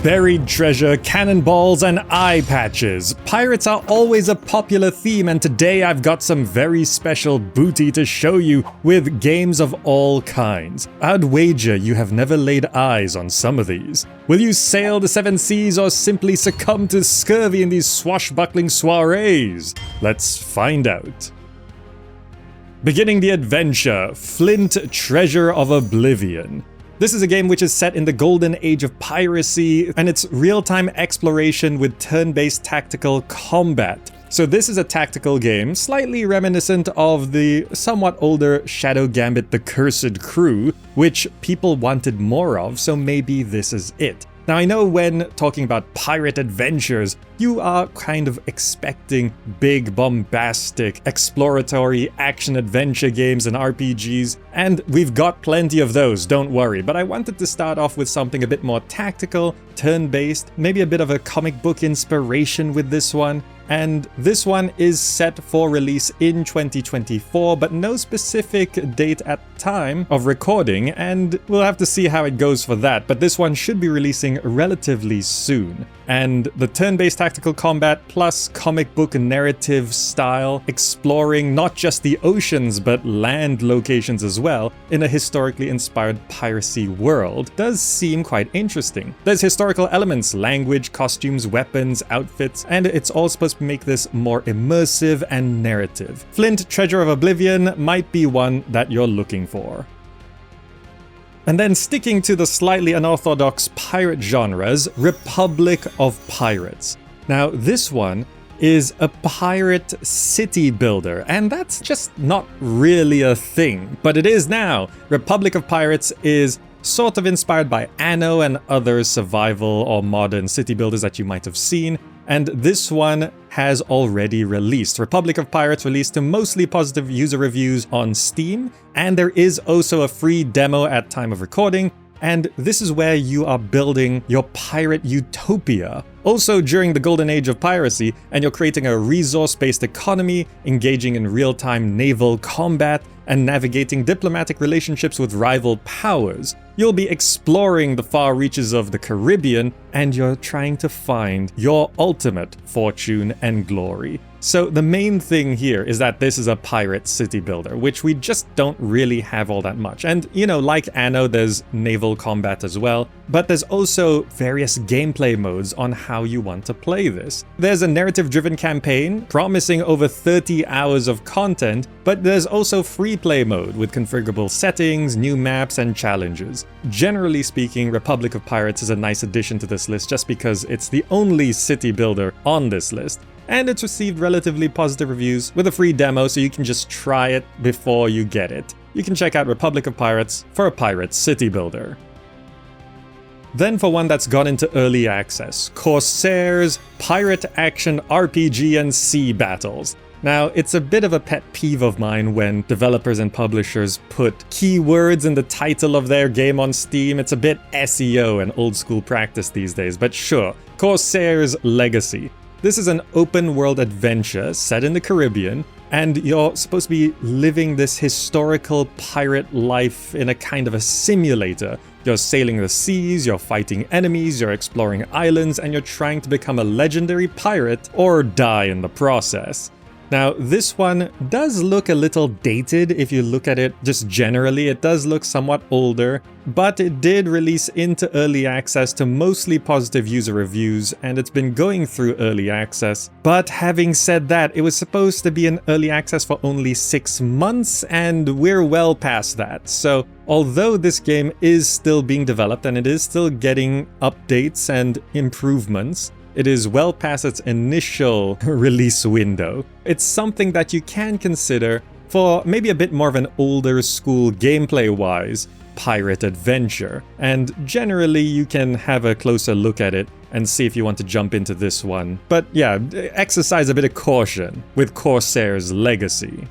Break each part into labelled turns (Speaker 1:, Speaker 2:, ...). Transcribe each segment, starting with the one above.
Speaker 1: Buried treasure, cannonballs, and eye patches. Pirates are always a popular theme, and today I've got some very special booty to show you with games of all kinds. I'd wager you have never laid eyes on some of these. Will you sail the seven seas or simply succumb to scurvy in these swashbuckling soirees? Let's find out. Beginning the adventure, Flint, Treasure of Oblivion. This is a game which is set in the golden age of piracy, and it's real-time exploration with turn-based tactical combat. So this is a tactical game, slightly reminiscent of the somewhat older Shadow Gambit: The Cursed Crew, which people wanted more of, so maybe this is it. Now, I know when talking about pirate adventures, you are kind of expecting big, bombastic, exploratory action-adventure games and RPGs, and we've got plenty of those, don't worry. But I wanted to start off with something a bit more tactical, turn-based, maybe a bit of a comic book inspiration with this one. And this one is set for release in 2024, but no specific date at time of recording, and we'll have to see how it goes for that. But this one should be releasing relatively soon. And the turn-based tactical combat plus comic book narrative style, exploring not just the oceans but land locations as well in a historically inspired piracy world, does seem quite interesting. There's historical elements, language, costumes, weapons, outfits, and it's all supposed to make this more immersive and narrative. Flint, Treasure of Oblivion might be one that you're looking for. And then sticking to the slightly unorthodox pirate genres, Republic of Pirates. Now this one is a pirate city builder, and that's just not really a thing, but it is now. Republic of Pirates is sort of inspired by Anno and other survival or modern city builders that you might have seen, and this one has already released. Republic of Pirates released to mostly positive user reviews on Steam, and there is also a free demo at time of recording, and this is where you are building your pirate utopia. Also during the golden age of piracy, and you're creating a resource-based economy, engaging in real-time naval combat, and navigating diplomatic relationships with rival powers. You'll be exploring the far reaches of the Caribbean, and you're trying to find your ultimate fortune and glory. So the main thing here is that this is a pirate city builder, which we just don't really have all that much. And, you know, like Anno, there's naval combat as well, but there's also various gameplay modes on how you want to play this. There's a narrative-driven campaign, promising over 30 hours of content, but there's also free play mode with configurable settings, new maps, and challenges. Generally speaking, Republic of Pirates is a nice addition to this list just because it's the only city builder on this list. And it's received relatively positive reviews with a free demo, so you can just try it before you get it. You can check out Republic of Pirates for a pirate city builder. Then for one that's gone into early access, Corsairs Pirate Action RPG and Sea Battles. Now, it's a bit of a pet peeve of mine when developers and publishers put keywords in the title of their game on Steam. It's a bit SEO and old school practice these days, but sure. Corsairs Legacy. This is an open-world adventure set in the Caribbean, and you're supposed to be living this historical pirate life in a kind of a simulator. You're sailing the seas, you're fighting enemies, you're exploring islands, and you're trying to become a legendary pirate or die in the process. Now, this one does look a little dated if you look at it just generally. It does look somewhat older, but it did release into early access to mostly positive user reviews, and it's been going through early access. But having said that, it was supposed to be in early access for only 6 months, and we're well past that. So, although this game is still being developed and it is still getting updates and improvements, it is well past its initial release window. It's something that you can consider for maybe a bit more of an older school gameplay-wise pirate adventure. And generally you can have a closer look at it and see if you want to jump into this one. But yeah, exercise a bit of caution with Corsairs Legacy.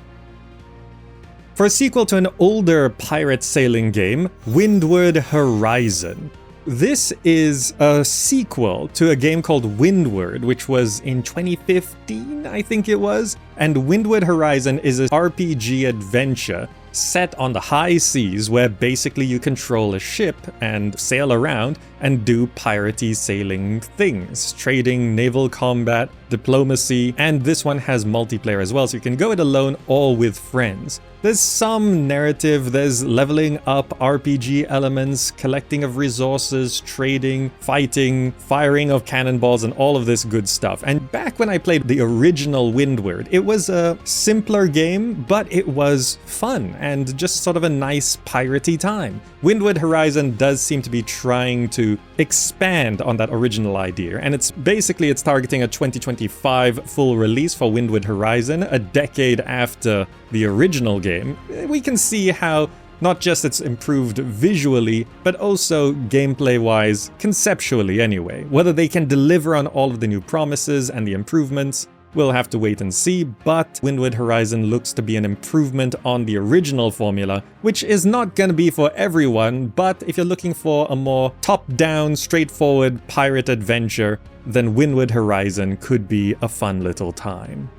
Speaker 1: For a sequel to an older pirate sailing game, Windward Horizon. This is a sequel to a game called Windward, which was in 2015, I think it was. And Windward Horizon is an RPG adventure set on the high seas where basically you control a ship and sail around and do piratey sailing things, trading, naval combat, diplomacy, and this one has multiplayer as well, so you can go it alone or with friends. There's some narrative, there's leveling up RPG elements, collecting of resources, trading, fighting, firing of cannonballs, and all of this good stuff. And back when I played the original Windward, it was a simpler game, but it was fun and just sort of a nice piratey time. Windward Horizon does seem to be trying to expand on that original idea, and it's targeting a 2025 full release for Windward Horizon, a decade after the original game. We can see how not just it's improved visually, but also gameplay-wise, conceptually anyway. Whether they can deliver on all of the new promises and the improvements, we'll have to wait and see, but Windward Horizon looks to be an improvement on the original formula, which is not going to be for everyone, but if you're looking for a more top-down, straightforward pirate adventure, then Windward Horizon could be a fun little time.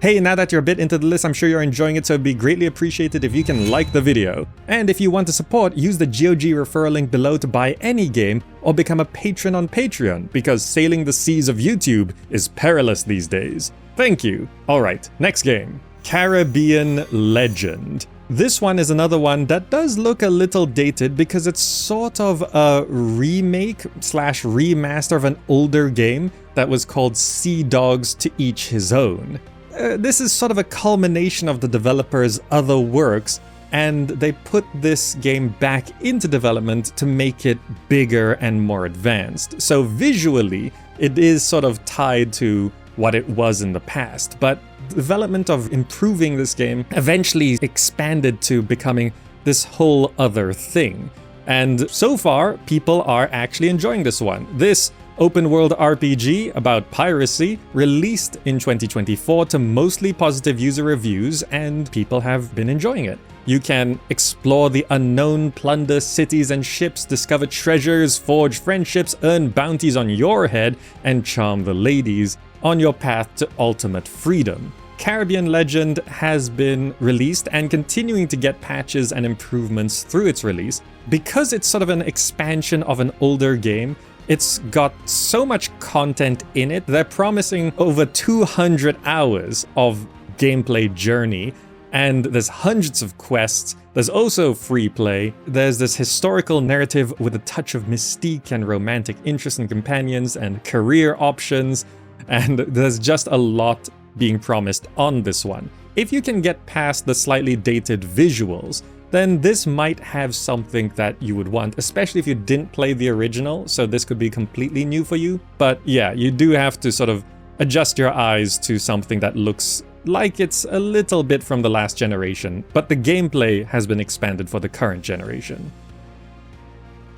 Speaker 1: Hey, now that you're a bit into the list, I'm sure you're enjoying it, so it'd be greatly appreciated if you can like the video. And if you want to support, use the GOG referral link below to buy any game or become a patron on Patreon, because sailing the seas of YouTube is perilous these days. Thank you. Alright, next game. Caribbean Legend. This one is another one that does look a little dated because it's sort of a remake / remaster of an older game that was called Sea Dogs to Each His Own. This is sort of a culmination of the developer's other works, and they put this game back into development to make it bigger and more advanced. So visually, it is sort of tied to what it was in the past, but the development of improving this game eventually expanded to becoming this whole other thing. And so far, people are actually enjoying this one. This open world RPG about piracy released in 2024 to mostly positive user reviews, and people have been enjoying it. You can explore the unknown, plunder cities and ships, discover treasures, forge friendships, earn bounties on your head, and charm the ladies on your path to ultimate freedom. Caribbean Legend has been released and continuing to get patches and improvements through its release. Because it's sort of an expansion of an older game, it's got so much content in it. They're promising over 200 hours of gameplay journey, and there's hundreds of quests. There's also free play. There's this historical narrative with a touch of mystique and romantic interest in companions and career options, and there's just a lot being promised on this one. If you can get past the slightly dated visuals, then this might have something that you would want, especially if you didn't play the original, so this could be completely new for you. But yeah, you do have to sort of adjust your eyes to something that looks like it's a little bit from the last generation, but the gameplay has been expanded for the current generation.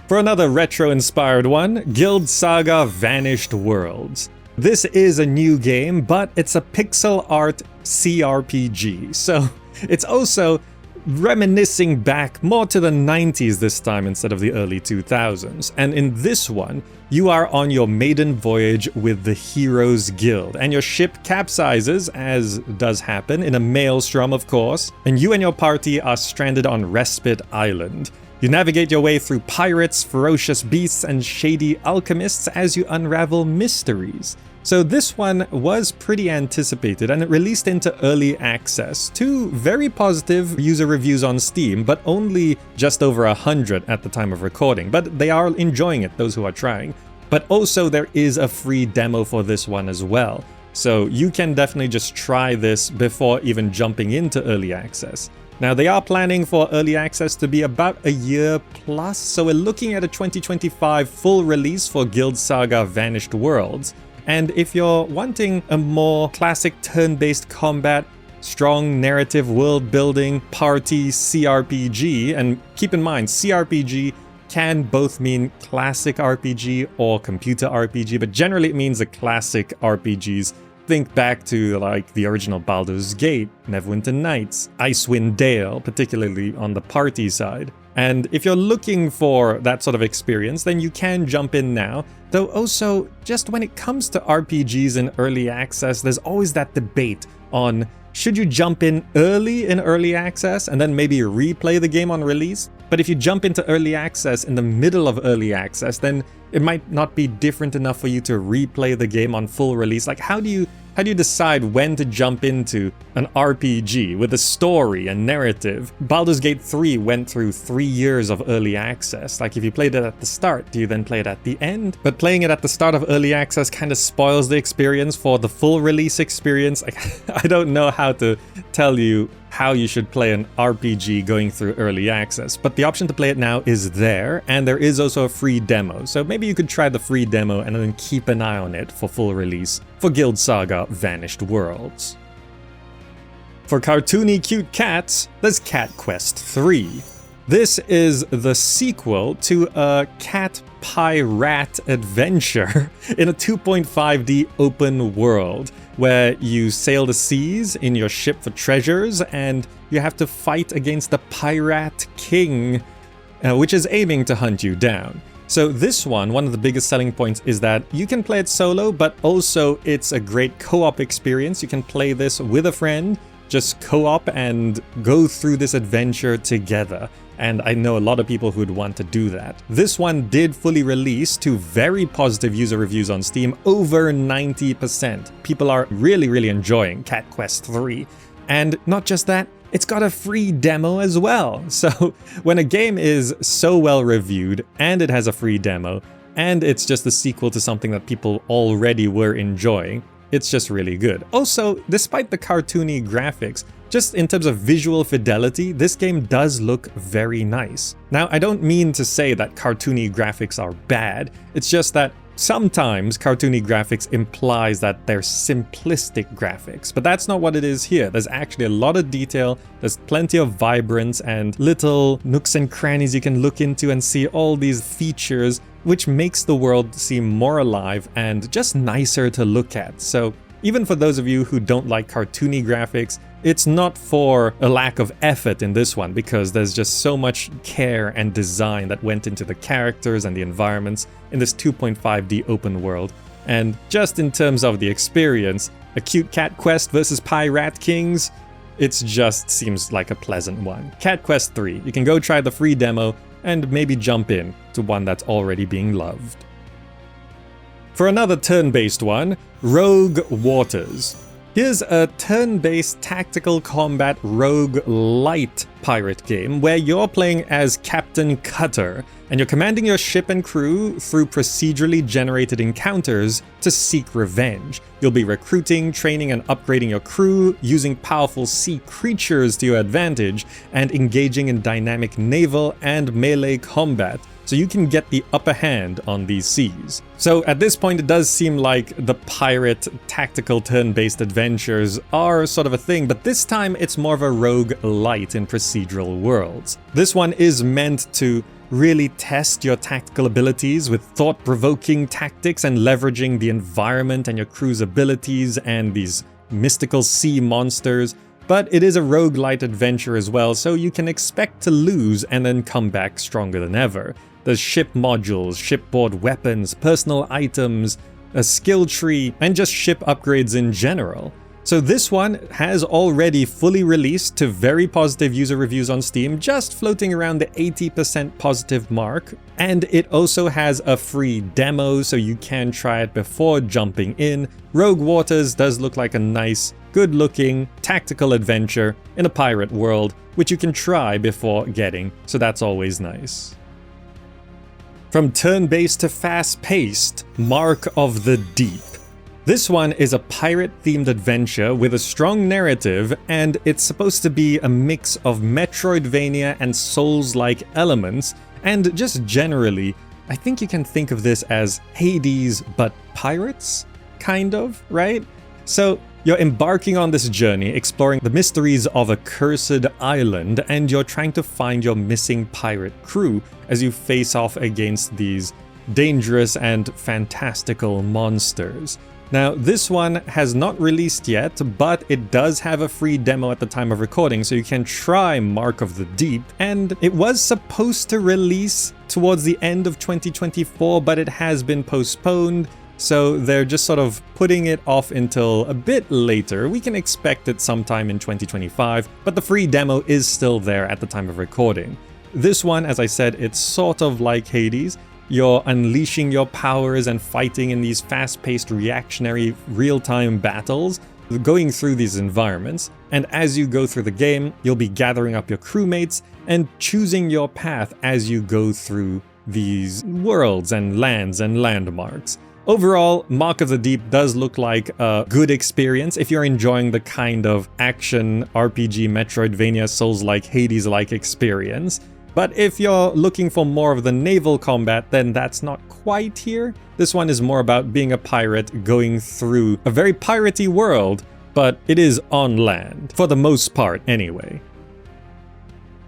Speaker 1: For another retro-inspired one, Guild Saga Vanished Worlds. This is a new game, but it's a pixel art CRPG, so it's also reminiscing back more to the 90s this time instead of the early 2000s. And in this one, you are on your maiden voyage with the Heroes Guild, and your ship capsizes, as does happen, in a maelstrom of course, and you and your party are stranded on Respite Island. You navigate your way through pirates, ferocious beasts, and shady alchemists as you unravel mysteries. So this one was pretty anticipated, and it released into early access to very positive user reviews on Steam, but only just over 100 at the time of recording. But they are enjoying it, those who are trying. But also there is a free demo for this one as well. So you can definitely just try this before even jumping into early access. Now they are planning for early access to be about a year plus, so we're looking at a 2025 full release for Guild Saga Vanished Worlds. And if you're wanting a more classic turn-based combat, strong narrative world-building, party CRPG, and keep in mind, CRPG can both mean classic RPG or computer RPG, but generally it means the classic RPGs. Think back to like the original Baldur's Gate, Neverwinter Nights, Icewind Dale, particularly on the party side. And if you're looking for that sort of experience, then you can jump in now. Though also, just when it comes to RPGs in early access, there's always that debate on should you jump in early access and then maybe replay the game on release? But if you jump into early access in the middle of early access, then it might not be different enough for you to replay the game on full release. Like, how do you decide when to jump into an RPG with a story and narrative? Baldur's Gate 3 went through 3 years of early access. Like, if you played it at the start, do you then play it at the end? But playing it at the start of early access kind of spoils the experience for the full release experience. Like, I don't know how to tell you how you should play an RPG going through early access, but the option to play it now is there, and there is also a free demo, so maybe you could try the free demo and then keep an eye on it for full release for Guild Saga Vanished Worlds. For cartoony cute cats, there's Cat Quest 3. This is the sequel to a cat pirate adventure in a 2.5D open world where you sail the seas in your ship for treasures and you have to fight against the pirate king, which is aiming to hunt you down. So this one of the biggest selling points is that you can play it solo, but also it's a great co-op experience. You can play this with a friend, just co-op and go through this adventure together. And I know a lot of people who would want to do that. This one did fully release to very positive user reviews on Steam, over 90%. People are really enjoying Cat Quest 3. And not just that, it's got a free demo as well. So when a game is so well reviewed and it has a free demo and it's just a sequel to something that people already were enjoying, it's just really good. Also, despite the cartoony graphics, just in terms of visual fidelity, this game does look very nice. Now, I don't mean to say that cartoony graphics are bad, it's just that sometimes cartoony graphics implies that they're simplistic graphics, but that's not what it is here. There's actually a lot of detail, there's plenty of vibrance and little nooks and crannies you can look into and see all these features, which makes the world seem more alive and just nicer to look at. So even for those of you who don't like cartoony graphics, it's not for a lack of effort in this one, because there's just so much care and design that went into the characters and the environments in this 2.5D open world. And just in terms of the experience, a cute cat quest versus pirate kings, it just seems like a pleasant one. Cat Quest 3, you can go try the free demo and maybe jump in to one that's already being loved. For another turn-based one, Rogue Waters. Here's a turn-based tactical combat rogue-lite pirate game where you're playing as Captain Cutter, and you're commanding your ship and crew through procedurally generated encounters to seek revenge. You'll be recruiting, training, and upgrading your crew, using powerful sea creatures to your advantage, and engaging in dynamic naval and melee combat, so you can get the upper hand on these seas. So at this point, it does seem like the pirate tactical turn-based adventures are sort of a thing, but this time it's more of a rogue-lite in procedural worlds. This one is meant to really test your tactical abilities with thought-provoking tactics and leveraging the environment and your crew's abilities and these mystical sea monsters. But it is a roguelite adventure as well, so you can expect to lose and then come back stronger than ever. There's ship modules, shipboard weapons, personal items, a skill tree, and just ship upgrades in general. So this one has already fully released to very positive user reviews on Steam, just floating around the 80% positive mark. And it also has a free demo, so you can try it before jumping in. Rogue Waters does look like a nice, good-looking, tactical adventure in a pirate world, which you can try before getting, so that's always nice. From turn-based to fast-paced, Mark of the Deep. This one is a pirate-themed adventure with a strong narrative, and it's supposed to be a mix of Metroidvania and Souls-like elements, and just generally, I think you can think of this as Hades but pirates, kind of, right? So you're embarking on this journey, exploring the mysteries of a cursed island, and you're trying to find your missing pirate crew as you face off against these dangerous and fantastical monsters. Now, this one has not released yet, but it does have a free demo at the time of recording, so you can try Mark of the Deep. And it was supposed to release towards the end of 2024, but it has been postponed. so they're just sort of putting it off until a bit later. We can expect it sometime in 2025, but the free demo is still there at the time of recording. This one, as I said, it's sort of like Hades. You're unleashing your powers and fighting in these fast-paced, reactionary, real-time battles, going through these environments, and as you go through the game, you'll be gathering up your crewmates and choosing your path as you go through these worlds and lands and landmarks. Overall, Mark of the Deep does look like a good experience if you're enjoying the kind of action RPG Metroidvania Souls-like Hades-like experience. But if you're looking for more of the naval combat, then that's not quite here. This one is more about being a pirate going through a very piratey world, but it is on land, for the most part anyway.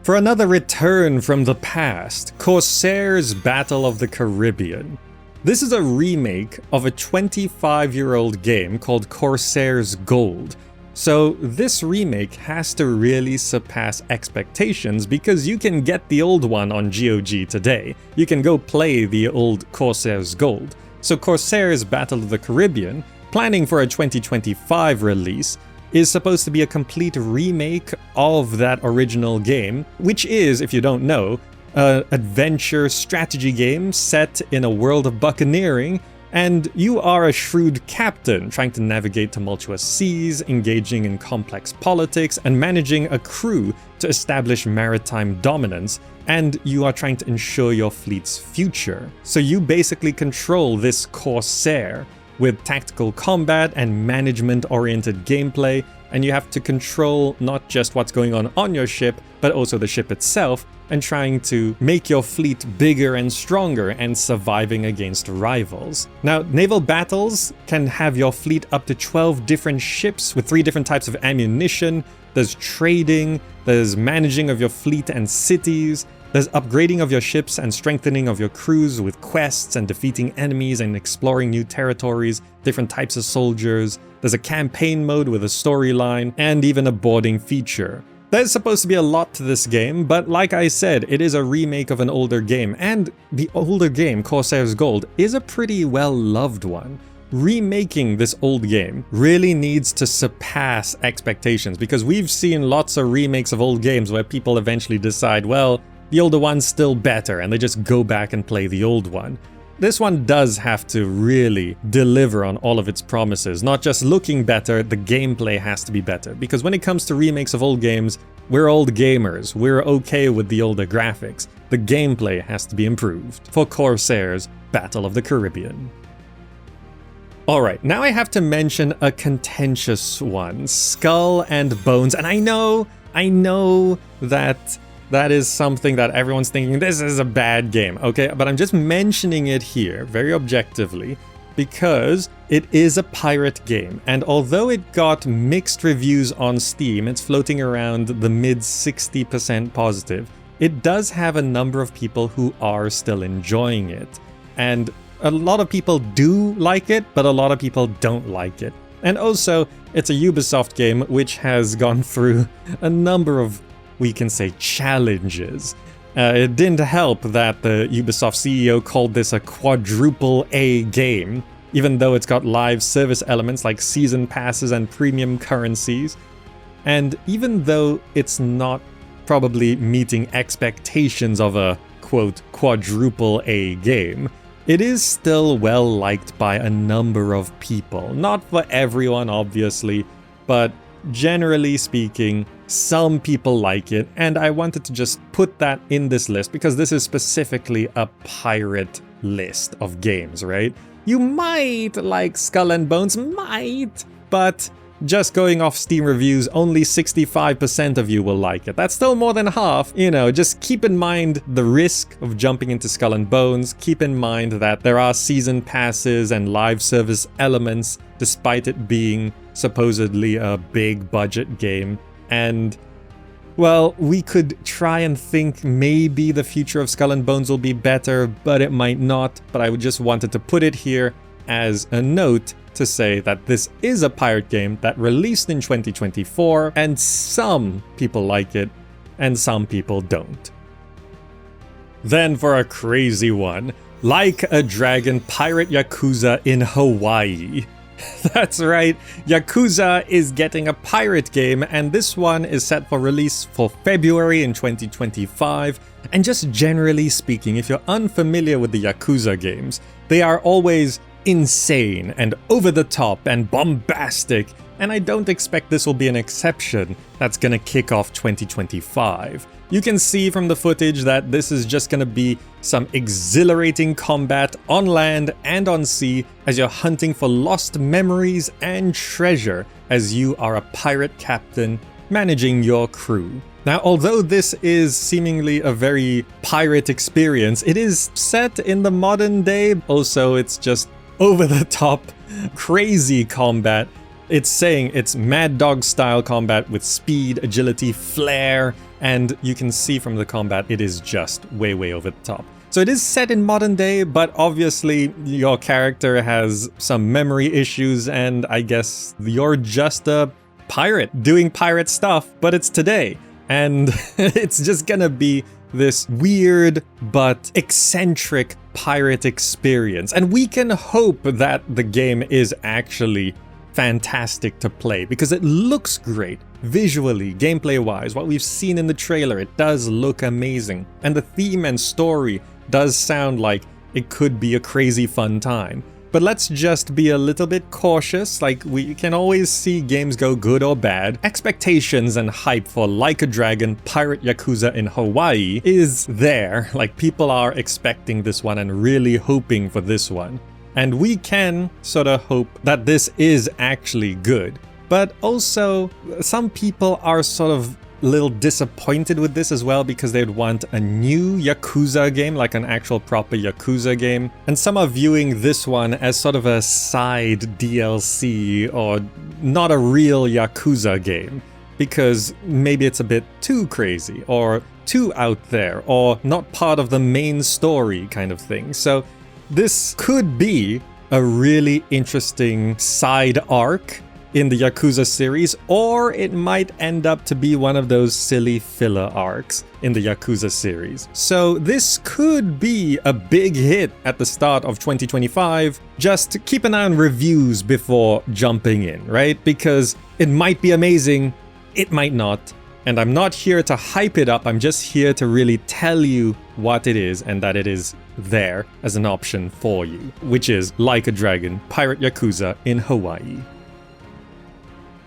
Speaker 1: For another return from the past, Corsairs Battle of the Caribbean. This is a remake of a 25-year-old game called Corsairs Gold. So this remake has to really surpass expectations because you can get the old one on GOG today. You can go play the old Corsairs Gold. So Corsairs Battle of the Caribbean, planning for a 2025 release, is supposed to be a complete remake of that original game, which is, if you don't know, an adventure strategy game set in a world of buccaneering, and you are a shrewd captain trying to navigate tumultuous seas, engaging in complex politics, and managing a crew to establish maritime dominance, and you are trying to ensure your fleet's future. So you basically control this Corsair with tactical combat and management-oriented gameplay, and you have to control not just what's going on your ship, but also the ship itself, and trying to make your fleet bigger and stronger and surviving against rivals. Now, naval battles can have your fleet up to 12 different ships with 3 different types of ammunition. There's trading, there's managing of your fleet and cities, there's upgrading of your ships and strengthening of your crews with quests and defeating enemies and exploring new territories, different types of soldiers. There's a campaign mode with a storyline, and even a boarding feature. There's supposed to be a lot to this game, but like I said, it is a remake of an older game, and the older game, Corsairs Gold, is a pretty well-loved one. Remaking this old game really needs to surpass expectations, because we've seen lots of remakes of old games where people eventually decide, well, the older one's still better, and they just go back and play the old one. This one does have to really deliver on all of its promises. Not just looking better, the gameplay has to be better. Because when it comes to remakes of old games, we're old gamers. We're okay with the older graphics. The gameplay has to be improved. For Corsairs Battle of the Caribbean. Alright, now I have to mention a contentious one. Skull and Bones. And I know that is something that everyone's thinking, this is a bad game, okay? But I'm just mentioning it here, very objectively, because it is a pirate game. And although it got mixed reviews on Steam, it's floating around the mid 60% positive, it does have a number of people who are still enjoying it. And a lot of people do like it, but a lot of people don't like it. And also, it's a Ubisoft game which has gone through a number of, we can say, challenges. It didn't help that the Ubisoft CEO called this a quadruple A game, even though it's got live service elements like season passes and premium currencies. And even though it's not probably meeting expectations of a, quote, quadruple A game, it is still well liked by a number of people. Not for everyone, obviously, but generally speaking, some people like it, and I wanted to just put that in this list because this is specifically a pirate list of games, right? You might like Skull and Bones, but just going off Steam reviews, only 65% of you will like it. That's still more than half. You know, just keep in mind the risk of jumping into Skull and Bones. Keep in mind that there are season passes and live service elements, despite it being supposedly a big budget game. And, well, we could try and think maybe the future of Skull and Bones will be better, but it might not. But I just wanted to put it here as a note to say that this is a pirate game that released in 2024, and some people like it, and some people don't. Then for a crazy one, Like a Dragon Pirate Yakuza in Hawaii. That's right, Yakuza is getting a pirate game, and this one is set for release for February in 2025. And just generally speaking, if you're unfamiliar with the Yakuza games, they are always insane and over the top and bombastic, and I don't expect this will be an exception that's gonna kick off 2025. You can see from the footage that this is just gonna be some exhilarating combat on land and on sea as you're hunting for lost memories and treasure as you are a pirate captain managing your crew. Now, although this is seemingly a very pirate experience, it is set in the modern day. Also, it's just over the top, crazy combat. It's saying it's Mad Dog style combat with speed, agility, flair, and you can see from the combat it is just way over the top. So it is set in modern day, but obviously your character has some memory issues, and I guess you're just a pirate doing pirate stuff, but it's today. And it's just gonna be this weird but eccentric pirate experience. And we can hope that the game is actually fantastic to play because it looks great visually, gameplay wise. What we've seen in the trailer, it does look amazing, and the theme and story does sound like it could be a crazy fun time. But let's just be a little bit cautious. Like, we can always see games go good or bad. Expectations and hype for Like a Dragon Pirate Yakuza in Hawaii is there. Like, people are expecting this one and really hoping for this one. And we can sort of hope that this is actually good. But also, some people are sort of a little disappointed with this as well because they'd want a new Yakuza game, like an actual proper Yakuza game. And some are viewing this one as sort of a side DLC or not a real Yakuza game because maybe it's a bit too crazy or too out there or not part of the main story kind of thing. So this could be a really interesting side arc in the Yakuza series, or it might end up to be one of those silly filler arcs in the Yakuza series. So this could be a big hit at the start of 2025. Just keep an eye on reviews before jumping in, right? Because it might be amazing, it might not. And I'm not here to hype it up, I'm just here to really tell you what it is and that it is there as an option for you, which is Like a Dragon Pirate Yakuza in Hawaii.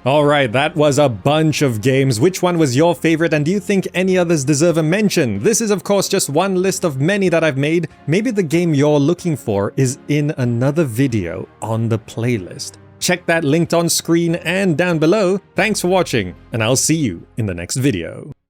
Speaker 1: Alright, that was a bunch of games. Which one was your favorite, and do you think any others deserve a mention? This is of course just one list of many that I've made. Maybe the game you're looking for is in another video on the playlist. Check that linked on screen and down below. Thanks for watching, and I'll see you in the next video.